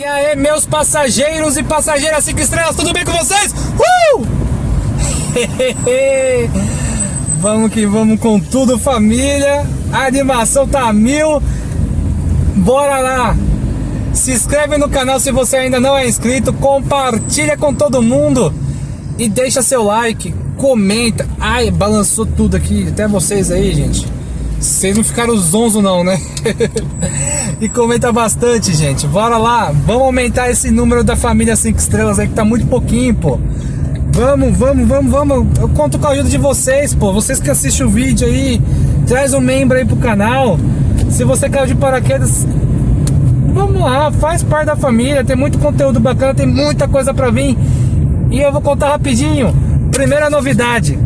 E aí, meus passageiros e passageiras 5 estrelas, tudo bem com vocês? Vamos que vamos com tudo, família. A animação tá mil. Bora lá. Se inscreve no canal se você ainda não é inscrito. Compartilha com todo mundo. E deixa seu like. Comenta. Ai, balançou tudo aqui. Até vocês aí, gente. Vocês não ficaram zonzo não, né? E comenta bastante, gente. Bora lá. Vamos aumentar esse número da família 5 estrelas aí, que tá muito pouquinho, pô. Vamos. Eu conto com a ajuda de vocês, pô. Vocês que assistem o vídeo aí, traz um membro aí pro canal. Se você caiu de paraquedas, vamos lá, faz parte da família. Tem muito conteúdo bacana, tem muita coisa pra vir. E eu vou contar rapidinho. Primeira novidade.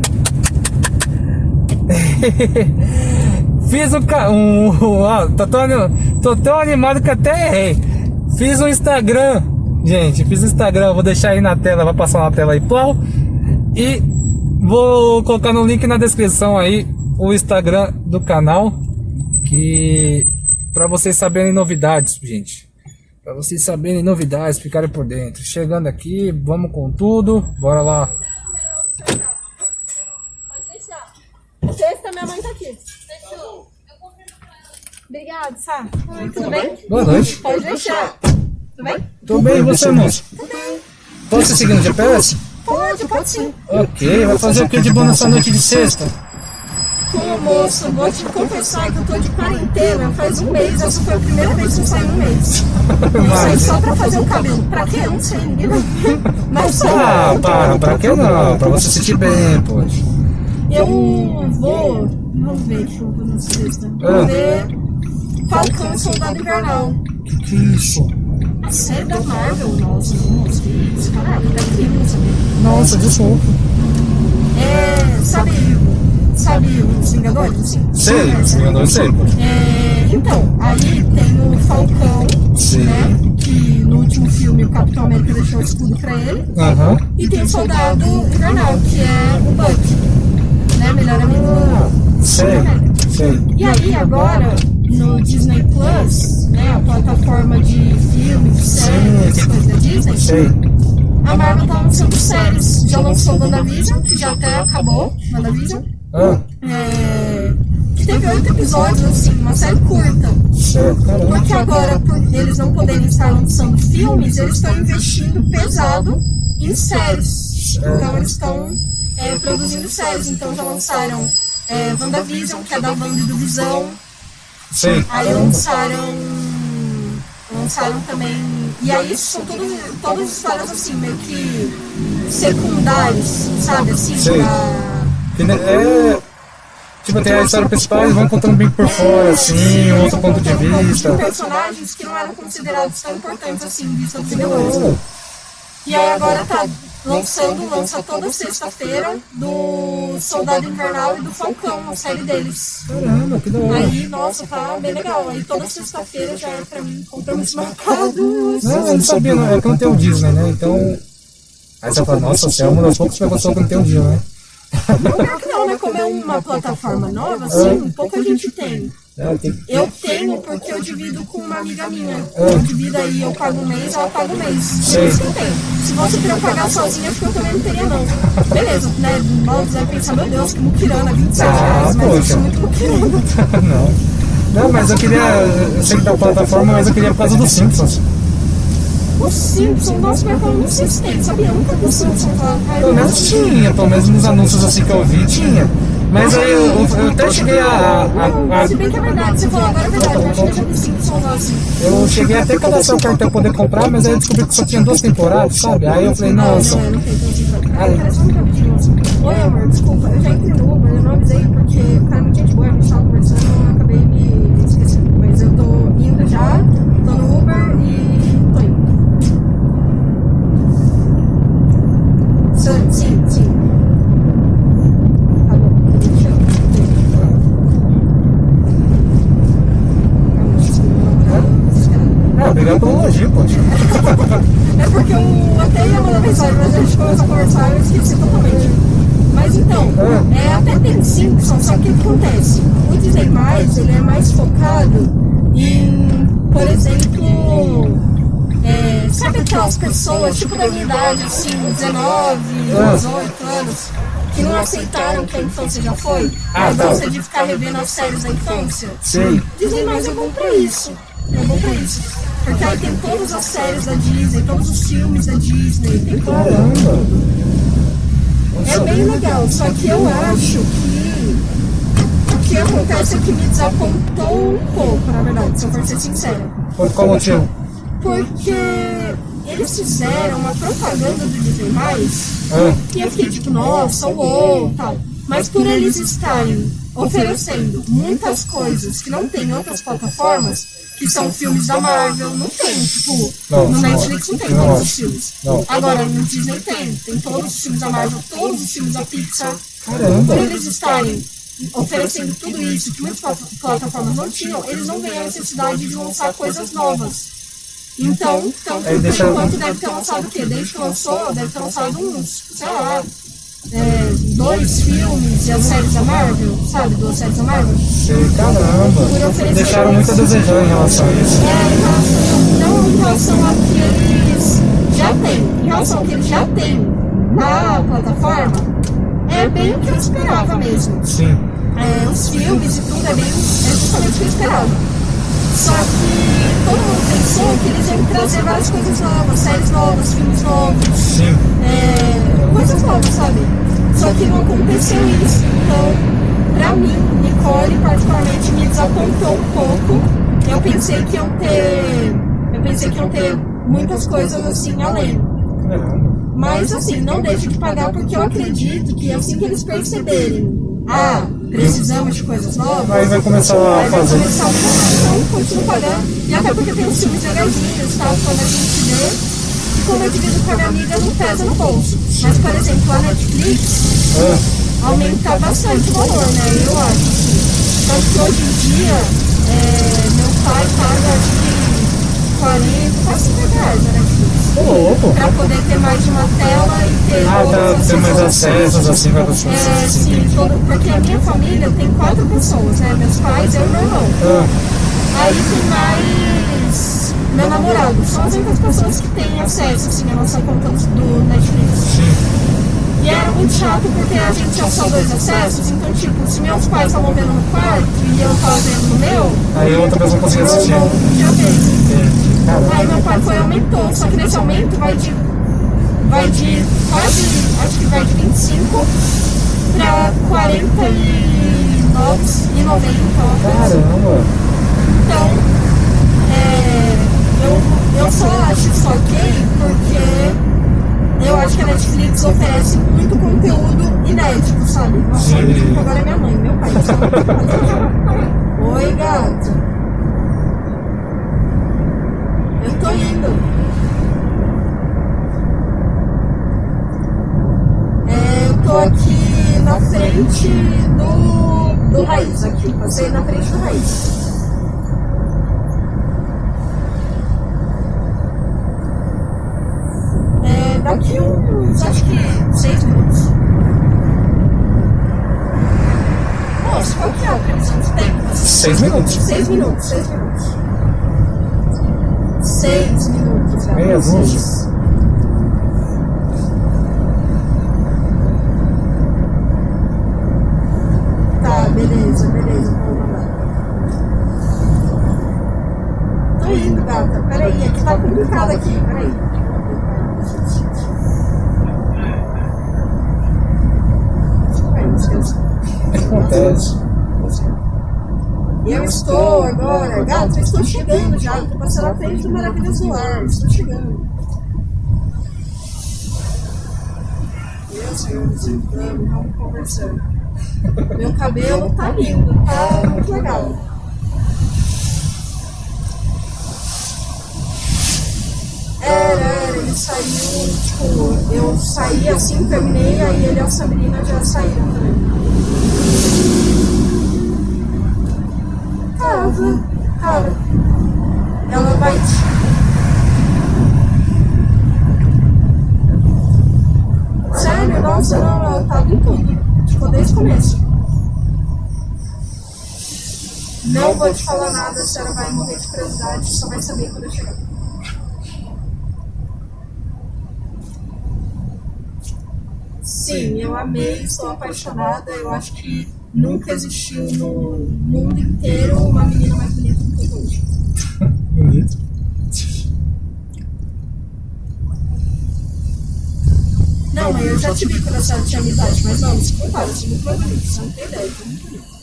Fiz tô tão animado que até errei. Fiz um Instagram, gente. Fiz um Instagram, vou deixar aí na tela, vai passar na tela aí, plau. E vou colocar no link na descrição aí o Instagram do canal, que para vocês saberem novidades, gente. Para vocês saberem novidades, ficarem por dentro. Chegando aqui, vamos com tudo. Bora lá. Sexta, minha mãe tá aqui. Fechou. Obrigada, Sá. Tudo bem? Boa noite. Pode deixar. Tudo bem? Tô bem, e você, moço? Pode ser seguindo o GPS? Pode sim. Ok, vai fazer o que de bom nessa noite de sexta? Ô moço, vou te confessar que eu tô de quarentena faz um mês. Essa foi a primeira vez que eu saí um mês. Eu saí só pra fazer o cabelo. Pra quê? Eu não sei, ninguém vai ver. Mas só. Pra que não? Pra você se sentir bem, poxa. Eu vou. Vamos ver o que eu vou na sexta. Vou ver Falcão Soldado Invernal. Que isso? A série da Marvel, nossa, moço. Caraca, é incrível, sabe? Nossa, desculpa. Sabe os Vingadores, assim? Sei, os Vingadores sei. Então, aí tem o Falcão, Sim. né? Que no último filme o Capitão América deixou o escudo pra ele. Aham. E tem o Soldado Invernal, que é o Bucky, né? Melhor amigo do Sei. E aí agora, no Disney Plus, né? A plataforma de filmes, de séries, coisas da Disney. Sei. A Marvel tá lançando séries. Já lançou WandaVision, que já até acabou, WandaVision. Que teve 8 episódios, assim, uma série curta. Certo, caramba. Porque agora, por eles não poderem estar lançando filmes, eles estão investindo pesado em séries. Então eles estão produzindo séries. Então já lançaram WandaVision, que é da Wanda e do Visão. Sei. Aí lançaram também. E aí são todas histórias assim, meio que secundárias, sabe? Assim, Sei. Tipo, tem a história principal e vão contando bem por fora, assim, um outro ponto de vista. Personagens que não eram considerados tão importantes assim, vista do cinema. E aí agora tá lança toda sexta-feira do Soldado Invernal e do Falcão, a série deles. Caramba, que da hora. Aí, nossa, tá bem legal. Aí toda sexta-feira já é pra mim compromisso marcado. Não, eu não sabia, não. É que não tem o Disney, né? Então. Aí você fala, nossa, você é uma das poucas pessoas que não tem o Disney, né? Não, que não, né? Como é uma plataforma nova, assim, pouca gente tem. Eu tenho porque eu divido com uma amiga minha. Eu divido aí, eu pago um mês, ela paga um mês. Por isso que eu tenho. Se você querer pagar sozinha, acho que eu também não teria, não. Beleza, né? Nós vai pensar, meu Deus, que muquirana, R$27, mas eu sou muito muquirana. Não, mas eu queria. Eu sei que tá plataforma, mas eu queria por causa dos Simpsons. Os Simpsons, nossa, mas eu não sei se tem, sabia? Eu nunca vi os Simpsons lá. Pelo menos tinha, pelo menos nos anúncios assim que eu vi, tinha. Mas aí eu até cheguei Se bem que é verdade, você falou agora é verdade, eu acho que eu já vi Simpsons lá assim. Eu cheguei até a cadastrar o cartão pra poder comprar, mas aí eu descobri que só tinha 2 temporadas, sabe? Aí eu falei, nossa. Não tem 2 temporadas. Parece um rapidinho assim. Oi, amor, desculpa, eu já entrei no Uber, eu não avisei porque o cara não tinha de boa, a gente tava conversando, eu acabei me esquecendo. Mas eu tô indo já, tô no Uber e tô indo. Sim. Tá bom, deixa eu Obrigado pelo elogio, poxa. É porque eu até ia mandar mensagem, mas a gente começou a conversar e eu esqueci totalmente. Mas então, até tem Simpsons, só que o que acontece? O Disney+, ele é mais focado em, por exemplo, aquelas pessoas, tipo da minha idade, assim, 19, 18 anos, que não aceitaram que a infância já foi. A infância de ficar revendo as séries da infância. Sim. Disney mais é bom pra isso. É bom pra isso. Porque aí tem todas as séries da Disney, todos os filmes da Disney, tem tudo. Caramba! É bem legal, só que eu acho que o que acontece é que me desapontou um pouco, na verdade, se eu for ser sincera. Por qual motivo? Porque eles fizeram uma propaganda do Disney+, e eu fiquei tipo, nossa, uou, tal. Mas por eles estarem oferecendo muitas coisas que não tem em outras plataformas, que são filmes da Marvel, não tem, tipo, no Netflix não tem todos os filmes. Agora, no Disney tem todos os filmes da Marvel, todos os filmes da Pixar. Por eles estarem oferecendo tudo isso que muitas plataformas não tinham, eles não veem a necessidade de lançar coisas novas. Então por enquanto deve ter lançado o quê? Desde que lançou, deve ter lançado uns, sei lá, 2 filmes e as séries da Marvel, sabe? 2 séries da Marvel. Caramba! Deixaram muito a desejar em relação a isso. Não em relação ao que eles já têm. Em relação ao que eles já têm na plataforma, é bem o que eu esperava mesmo. Sim. Os filmes e tudo é justamente o que eu esperava. Só que todo mundo pensou que eles iam trazer várias coisas novas, séries novas, filmes novos. Sim. Coisas novas, sabe? Só que não aconteceu isso. Então, pra mim, Nicole particularmente me desapontou um pouco. Eu pensei que iam ter muitas coisas assim além. Mas assim, não deixe de pagar, porque eu acredito que assim que eles perceberem, precisamos de coisas novas, aí vai começar a fazer. Então, continuo pagando. E até porque tem uns filmes legaisinhos, tá? Quando a gente vê, e quando eu divido com a minha amiga, não pesa no bolso. Mas, por exemplo, a Netflix aumenta bastante o valor, né? Eu acho. Só que hoje em dia, meu pai paga, acho que 40, quase 50 reais na Netflix. Pra poder ter mais de uma tela e ter ter mais acessos assim para as pessoas. Sim, porque a minha família tem 4 pessoas, né? Meus pais, eu e meu irmão. Aí tem mais meu namorado. São as únicas pessoas que têm acesso assim, à nossa conta do Netflix. E era muito chato porque a gente tinha só 2 acessos, então tipo, se meus pais estavam vendo no quarto e eu estava vendo no meu, aí outra pessoa conseguia assistir. Eu não podia ver. Aí meu pai aumentou, só que nesse aumento vai de quase, acho que vai de 25 para 49,90. Caramba! Então, eu só acho isso ok porque eu acho que a Netflix oferece muito conteúdo inédito, sabe? Nossa, agora é minha mãe, meu pai. Oi, gato. Eu tô indo. Eu tô aqui na frente do Raiz, aqui. Passei na frente do Raiz. Daqui uns, acho que 6 minutos. Moço, qual que é a previsão de tempo? 6 minutos. 6 minutos. 6 minutos. Meia dúzia. Tá, beleza, vou mandar. Tô indo, gata. Peraí, aqui tá complicado aqui, peraí. Acontece. Eu estou agora, gato, eu estou chegando já, estou passando na frente do Maravilhoso Lar, estou chegando. Meu Senhor, vamos conversando. Meu cabelo tá lindo, tá muito legal. Ele saiu, tipo, eu saí assim, terminei, aí ele e a Sabrina já saíram também. Cara, ela vai sério, nossa, não, ela tava em tudo, tipo, desde o começo. Não vou te falar nada, a senhora vai morrer de curiosidade, só vai saber quando eu chegar. Sim, eu amei, sou apaixonada. Eu acho que nunca existiu no mundo inteiro uma menina mais bonita do que eu hoje. Bonito. Não, mas eu já tive quando a senhora tinha amizade, mas não, se compara, eu sou muito mais bonita, você não tem ideia, eu sou muito bonita.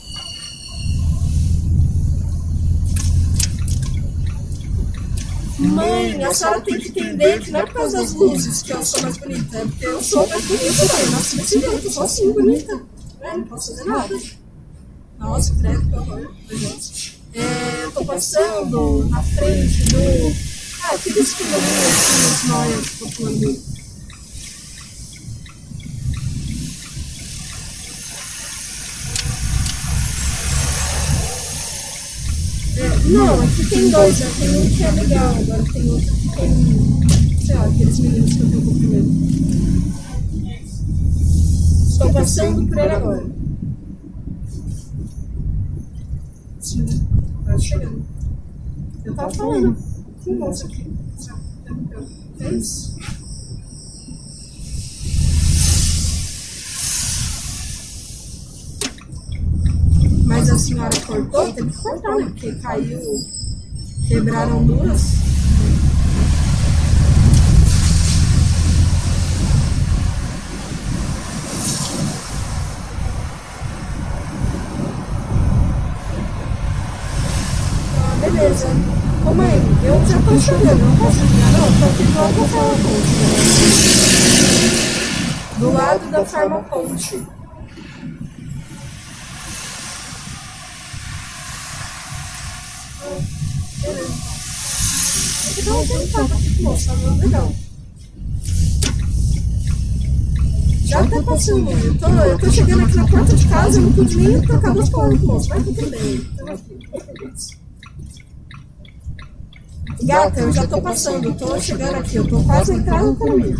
Mãe, a senhora tem que entender que não é por causa das luzes que eu sou mais bonita, é porque eu sou mais bonita, mãe. Nossa, desse jeito, eu sou assim, bonita. Não posso fazer nada. Nossa, credo, que horror. Eu tô passando na frente do. Aqueles pequenininhos assim, os noias que eu tô falando. Não, aqui tem dois, né? Tem um que é legal, agora tem outro que tem, sei lá, aqueles meninos que eu tenho um pouco de medo. Estou passando por ele agora. Sim, tá chegando. Eu tava falando com o moço aqui. É isso? Mas a senhora cortou, teve que cortar, né? Porque caiu, quebraram duas. Beleza. Ô mãe, eu já tô chegando, não posso chegar não, tô aqui do lado da Farmaponte. Do lado da Farmaponte. Beleza. Então eu tenho aqui com moça, tá legal. Já tá passando, eu tô chegando aqui na porta de casa, eu não pude nem tocar duas palavras com moça, mas tudo bem. Gata, eu já tô passando, tô chegando aqui, eu tô quase entrando no caminho.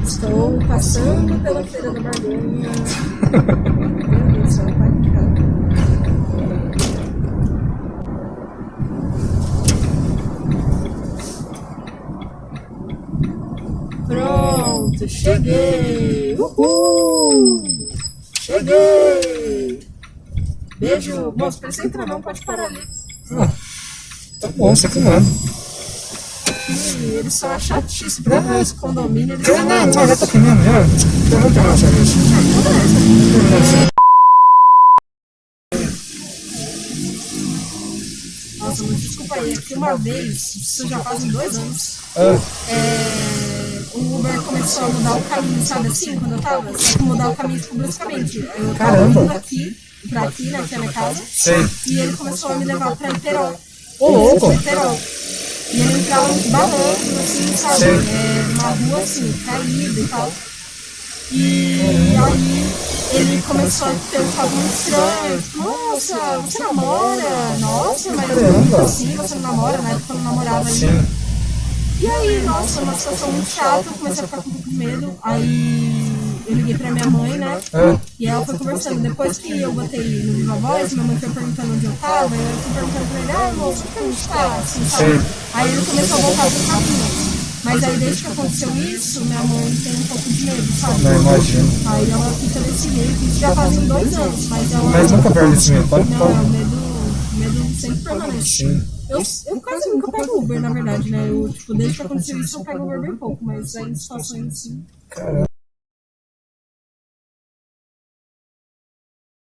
Estou passando pela Feira da Barganha. Meu Deus do céu, vai ficar. Pronto, cheguei! Uhul! Cheguei! Beijo! Moço, precisa entrar não, pode parar ali. Tá bom, você que manda. Eles são a chatice, pra esse condomínio, eles são Não, já tá aqui mesmo, já. Então vamos tomar uma cerveja. Nossa, mas desculpa aí, é que uma vez, isso já faz uns 2 anos, o Uber começou a mudar o caminho, sabe assim, quando eu tava? Só que mudar o caminho bruscamente. Eu tava indo aqui, pra aqui, né, que é a minha casa, e ele começou a me levar pra Niterói. Ô, louco! E ele entrava nos barrancos, assim, sabe? Uma rua assim, caída e tal. E aí ele começou a ter um papo muito estranho. Tipo, nossa, você namora? Nossa, mas assim, você não namora, na época eu não namorava ainda. E aí, nossa, uma situação muito chata, eu comecei a ficar com um pouco de medo. Aí eu liguei pra minha mãe, né? E ela foi conversando. Depois que eu botei no Viva Voz, minha mãe foi perguntando onde eu tava, e eu fui perguntando pra ele, moço, onde que a gente tá? Assim, sabe? Aí ele começou a voltar pro caminho. Mas aí desde que aconteceu isso, minha mãe tem um pouco de medo, sabe? Não, imagino. Aí ela fica desse jeito, isso já fazem 2 anos, mas ela... Mas nunca perde esse medo, pode? Não, medo sempre permanece. Eu quase nunca pego Uber, na verdade, né? Desde que aconteceu isso, eu pego Uber bem pouco, mas aí em situações assim... Caramba.